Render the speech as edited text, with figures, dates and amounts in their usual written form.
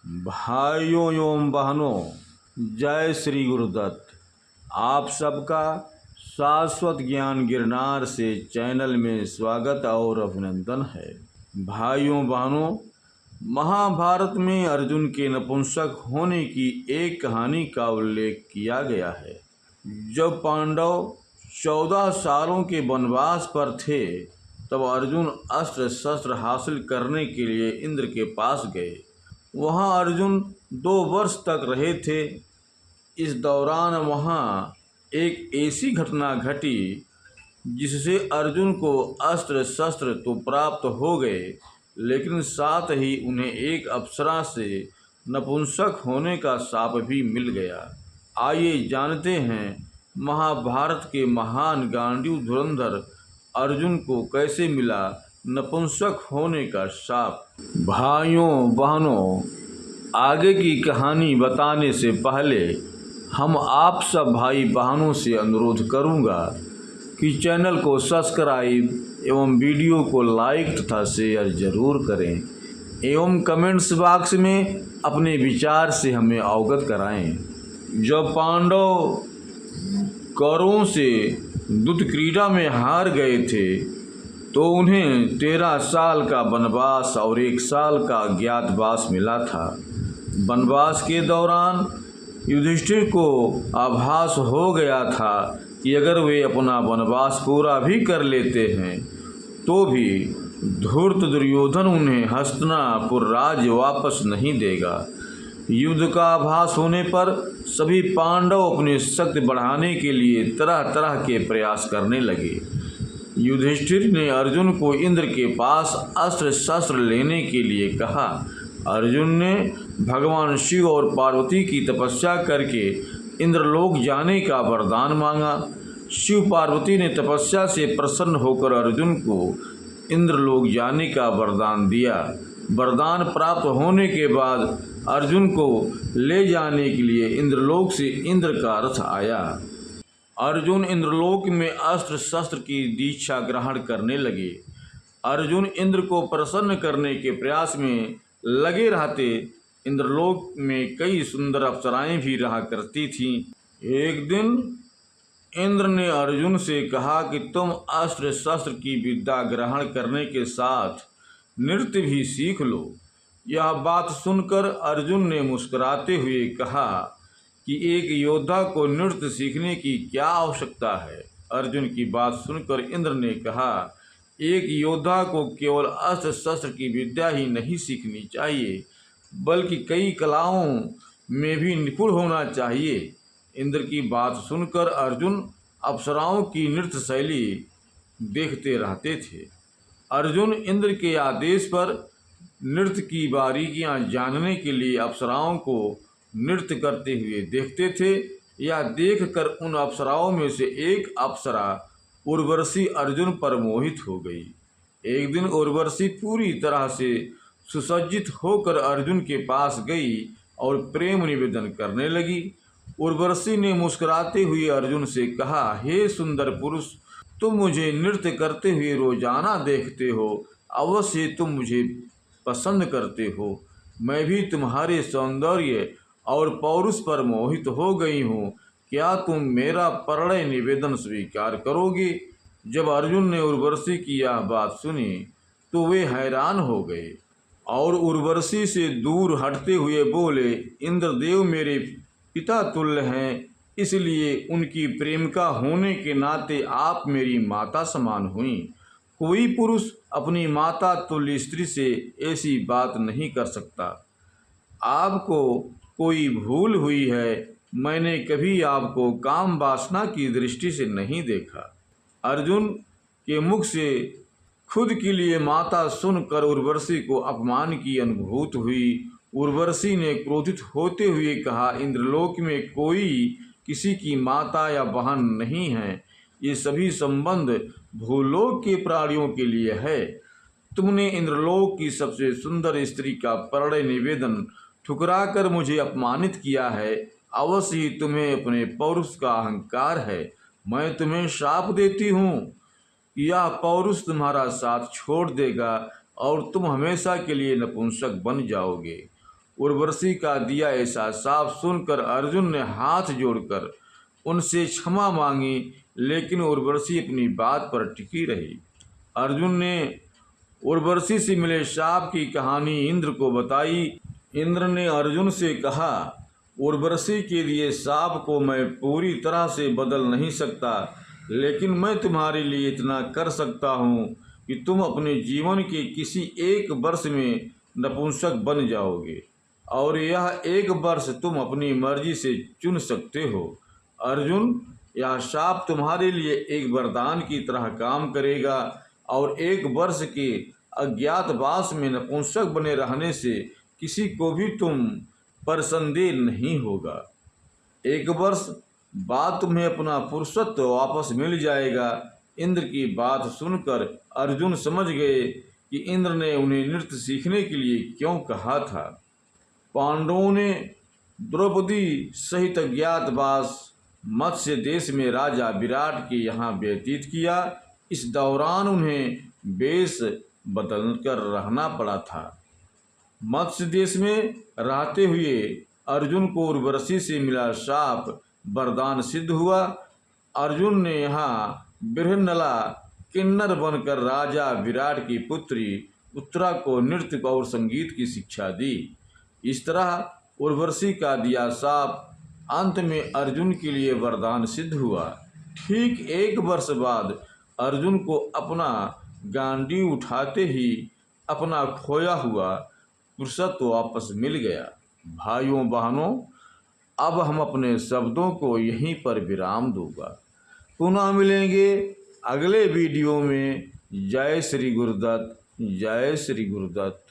भाइयों एवं बहनों, जय श्री गुरुदत्त। आप सबका शाश्वत ज्ञान गिरनार से चैनल में स्वागत और अभिनंदन है। भाइयों बहनों, महाभारत में अर्जुन के नपुंसक होने की एक कहानी का उल्लेख किया गया है। जब पांडव 14 सालों के वनवास पर थे, तब अर्जुन अस्त्र शस्त्र हासिल करने के लिए इंद्र के पास गए। वहाँ अर्जुन 2 वर्ष तक रहे थे। इस दौरान वहाँ एक ऐसी घटना घटी जिससे अर्जुन को अस्त्र शस्त्र तो प्राप्त हो गए, लेकिन साथ ही उन्हें एक अप्सरा से नपुंसक होने का शाप भी मिल गया। आइए जानते हैं महाभारत के महान गांडीव धुरंधर अर्जुन को कैसे मिला नपुंसक होने का शाप। भाइयों बहनों, आगे की कहानी बताने से पहले हम आप सब भाई बहनों से अनुरोध करूंगा कि चैनल को सब्सक्राइब एवं वीडियो को लाइक तथा शेयर जरूर करें एवं कमेंट्स बॉक्स में अपने विचार से हमें अवगत कराएं। जब पांडव कौरवों से युद्ध क्रीड़ा में हार गए थे, तो उन्हें 13 साल का वनवास और 1 साल का अज्ञातवास मिला था। वनवास के दौरान युधिष्ठिर को आभास हो गया था कि अगर वे अपना वनवास पूरा भी कर लेते हैं तो भी धूर्त दुर्योधन उन्हें हस्तिनापुर राज्य वापस नहीं देगा। युद्ध का आभास होने पर सभी पांडव अपनी शक्ति बढ़ाने के लिए तरह तरह के प्रयास करने लगे। युधिष्ठिर ने अर्जुन को इंद्र के पास अस्त्र शस्त्र लेने के लिए कहा। अर्जुन ने भगवान शिव और पार्वती की तपस्या करके इंद्रलोक जाने का वरदान मांगा। शिव पार्वती ने तपस्या से प्रसन्न होकर अर्जुन को इंद्रलोक जाने का वरदान दिया। वरदान प्राप्त होने के बाद अर्जुन को ले जाने के लिए इंद्रलोक से इंद्र का रथ आया। अर्जुन इंद्रलोक में अस्त्र शस्त्र की दीक्षा ग्रहण करने लगे। अर्जुन इंद्र को प्रसन्न करने के प्रयास में लगे रहते। इंद्रलोक में कई सुंदर अप्सराएं भी रहा करती थीं। एक दिन इंद्र ने अर्जुन से कहा कि तुम अस्त्र शस्त्र की विद्या ग्रहण करने के साथ नृत्य भी सीख लो। यह बात सुनकर अर्जुन ने मुस्कुराते हुए कहा कि एक योद्धा को नृत्य सीखने की क्या आवश्यकता है। अर्जुन की बात सुनकर इंद्र ने कहा, एक योद्धा को केवल अस्त्र शस्त्र की विद्या ही नहीं सीखनी चाहिए, बल्कि कई कलाओं में भी निपुण होना चाहिए। इंद्र की बात सुनकर अर्जुन अप्सराओं की नृत्य शैली देखते रहते थे। अर्जुन इंद्र के आदेश पर नृत्य की बारीकियां जानने के लिए अप्सराओं को नृत्य करते हुए देखते थे। यह देखकर उन अप्सराओं में से एक अप्सरा उर्वशी अर्जुन पर मोहित हो गई। एक दिन उर्वशी पूरी तरह से सुसज्जित होकर अर्जुन के पास गई और प्रेम निवेदन करने लगी। उर्वशी ने मुस्कुराते हुए अर्जुन से कहा, हे सुंदर पुरुष, तुम मुझे नृत्य करते हुए रोजाना देखते हो। अवश्य तुम मुझे पसंद करते हो। मैं भी तुम्हारे सौंदर्य और पौरुष पर मोहित हो गई हूँ। क्या तुम मेरा प्रणय निवेदन स्वीकार करोगे? जब अर्जुन ने उर्वशी की यह बात सुनी तो वे हैरान हो गए और उर्वशी से दूर हटते हुए बोले, इंद्रदेव मेरे पिता तुल्य हैं, इसलिए उनकी प्रेमिका होने के नाते आप मेरी माता समान हुई। कोई पुरुष अपनी माता तुल्य स्त्री से ऐसी बात नहीं कर सकता। आपको कोई भूल हुई है। मैंने कभी आपको काम वासना की दृष्टि से नहीं देखा। अर्जुन के मुख से खुद के लिए माता सुनकर उर्वशी को अपमान की अनुभूति हुई। उर्वशी ने क्रोधित होते हुए कहा, इंद्रलोक में कोई किसी की माता या बहन नहीं है। ये सभी संबंध भूलोक के प्राणियों के लिए है। तुमने इंद्रलोक की सबसे सुंदर स्त्री का प्रणय निवेदन ठुकराकर मुझे अपमानित किया है। अवश्य ही तुम्हें अपने पौरुष का अहंकार है। मैं तुम्हें शाप देती हूँ, यह पौरुष तुम्हारा साथ छोड़ देगा और तुम हमेशा के लिए नपुंसक बन जाओगे। उर्वशी का दिया ऐसा साफ सुनकर अर्जुन ने हाथ जोड़कर उनसे क्षमा मांगी, लेकिन उर्वशी अपनी बात पर टिकी रही। अर्जुन ने उर्वशी से मिले शाप की कहानी इंद्र को बताई। इंद्र ने अर्जुन से कहा, उर्वशी के लिए शाप को मैं पूरी तरह से बदल नहीं सकता, लेकिन मैं तुम्हारे लिए इतना कर सकता हूँ कि तुम अपने जीवन के किसी एक वर्ष में नपुंसक बन जाओगे, और यह एक वर्ष तुम अपनी मर्जी से चुन सकते हो। अर्जुन, यह शाप तुम्हारे लिए एक वरदान की तरह काम करेगा, और एक वर्ष के अज्ञातवास में नपुंसक बने रहने से किसी को भी तुम पर संदेह नहीं होगा। एक वर्ष बाद तुम्हें अपना पुरुषत्व वापस मिल जाएगा। इंद्र की बात सुनकर अर्जुन समझ गए कि इंद्र ने उन्हें नृत्य सीखने के लिए क्यों कहा था। पांडवों ने द्रौपदी सहित अज्ञातवास मत्स्य देश में राजा विराट के यहाँ व्यतीत किया। इस दौरान उन्हें वेश बदलकर रहना पड़ा था। मत्स्य देश में रहते हुए अर्जुन को उर्वशी से मिला शाप वरदान सिद्ध हुआ। अर्जुन ने यहाँ बृहन्नला किन्नर बनकर राजा विराट की पुत्री उत्तरा को नृत्य और संगीत की शिक्षा दी। इस तरह उर्वशी का दिया शाप अंत में अर्जुन के लिए वरदान सिद्ध हुआ। ठीक एक वर्ष बाद अर्जुन को अपना गांडीव उठाते ही अपना खोया हुआ पुरुषत्व वापस मिल गया। भाइयों बहनों, अब हम अपने शब्दों को यहीं पर विराम दूंगा। पुनः मिलेंगे अगले वीडियो में। जय श्री गुरुदत्त, जय श्री गुरुदत्त।